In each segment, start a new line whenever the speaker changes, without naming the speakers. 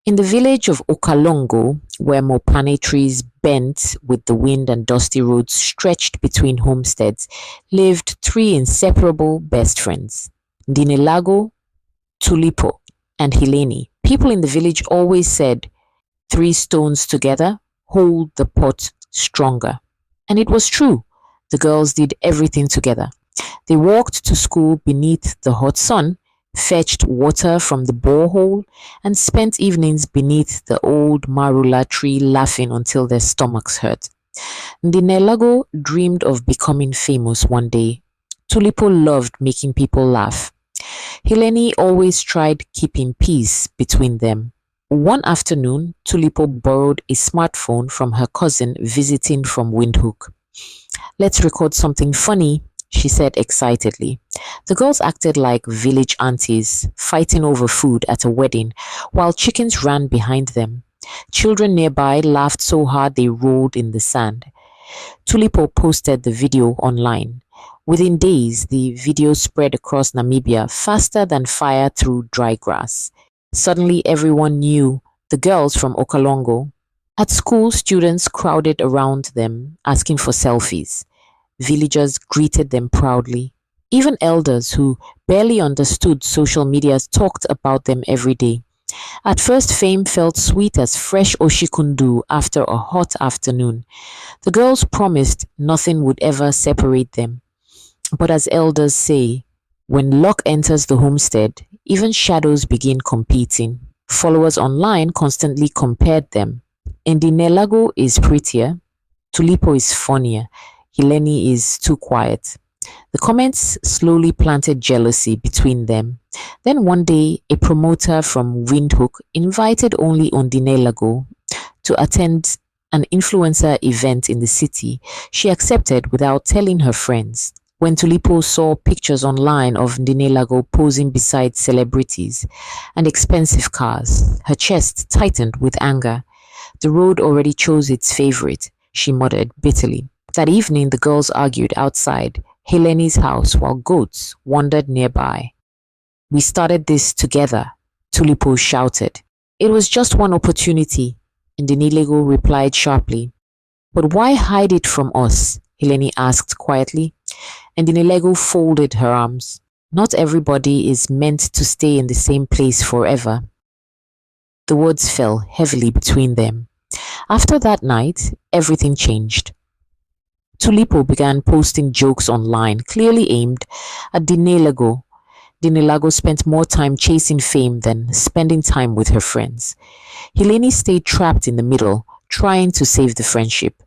In the village of Okalongo, where mopane trees bent with the wind and dusty roads stretched between homesteads, lived three inseparable best friends, Dinelago, Tulipo, and Hileni. People in the village always said, three stones together hold the pot stronger. And it was true. The girls did everything together. They walked to school beneath the hot sun, fetched water from the borehole, and spent evenings beneath the old marula tree laughing until their stomachs hurt. Ndinelago dreamed of becoming famous one day. Tulipo loved making people laugh. Hileni always tried keeping peace between them. One afternoon, Tulipo borrowed a smartphone from her cousin visiting from Windhoek. "Let's record something funny," she said excitedly. The girls acted like village aunties fighting over food at a wedding while chickens ran behind them. Children nearby laughed so hard they rolled in the sand. Tulipo posted the video online. Within days, the video spread across Namibia faster than fire through dry grass. Suddenly, everyone knew the girls from Okalongo. At school, students crowded around them, asking for selfies. Villagers greeted them proudly. Even elders who barely understood social media talked about them every day. At first, fame felt sweet as fresh oshikundu after a hot afternoon. The girls promised nothing would ever separate them. But as elders say, when luck enters the homestead, even shadows begin competing. Followers online constantly compared them. Ndinelago is prettier, Tulipo is funnier, Hileni is too quiet. The comments slowly planted jealousy between them. Then one day, a promoter from Windhoek invited only Ndinelago to attend an influencer event in the city. She accepted without telling her friends. When Tulipo saw pictures online of Ndinelago posing beside celebrities and expensive cars, her chest tightened with anger. The road already chose its favorite, she muttered bitterly. That evening, the girls argued outside Hileni's house while goats wandered nearby. "We started this together," Tulipo shouted. "It was just one opportunity," Ndinelago replied sharply. "But why hide it from us?" Hileni asked quietly. Ndinelago folded her arms. "Not everybody is meant to stay in the same place forever." The words fell heavily between them. After that night, everything changed. Tulipo began posting jokes online, clearly aimed at Dinelago. Dinelago spent more time chasing fame than spending time with her friends. Hileni stayed trapped in the middle, trying to save the friendship.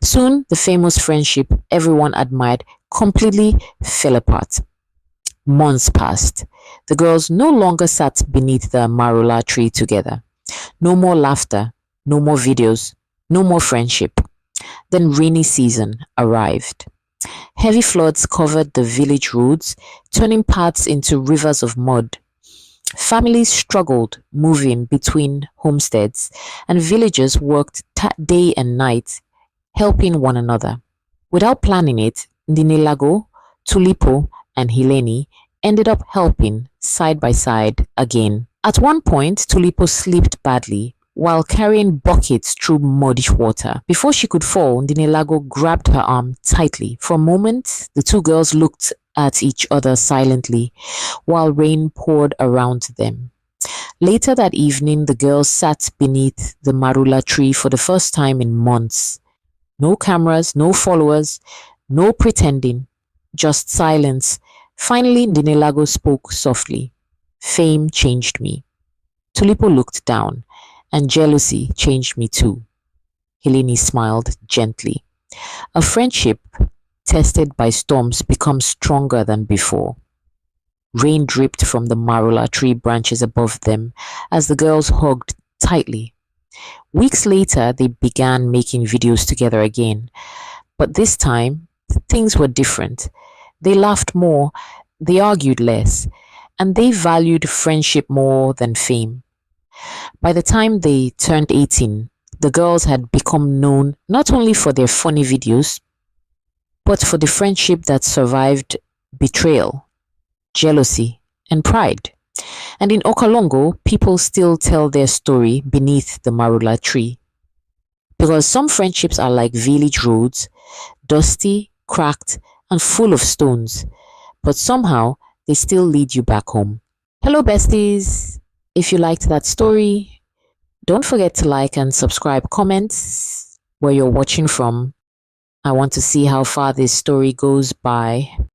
Soon, the famous friendship everyone admired completely fell apart. Months passed. The girls no longer sat beneath the marula tree together. No more laughter, no more videos, no more friendship. Then rainy season arrived. Heavy floods covered the village roads, turning paths into rivers of mud. Families struggled moving between homesteads, and villagers worked day and night, helping one another. Without planning it, Ndinelago, Tulipo, and Hileni ended up helping side by side again. At one point, Tulipo slipped badly while carrying buckets through muddy water. Before she could fall, Ndinelago grabbed her arm tightly. For a moment, the two girls looked at each other silently while rain poured around them. Later that evening, the girls sat beneath the marula tree for the first time in months. No cameras, no followers, no pretending, just silence. Finally, Ndinelago spoke softly. "Fame changed me." Tulipo looked down, and jealousy changed me too. Hileni smiled gently. A friendship tested by storms becomes stronger than before. Rain dripped from the marula tree branches above them as the girls hugged tightly. Weeks later, they began making videos together again. But this time, things were different. They laughed more, they argued less, and they valued friendship more than fame. By the time they turned 18, the girls had become known not only for their funny videos, but for the friendship that survived betrayal, jealousy, and pride. And in Okalongo, people still tell their story beneath the marula tree. Because some friendships are like village roads, dusty, cracked, and full of stones, but somehow they still lead you back home. Hello, besties. If you liked that story, don't forget to like and subscribe, comments where you're watching from. I want to see how far this story goes by.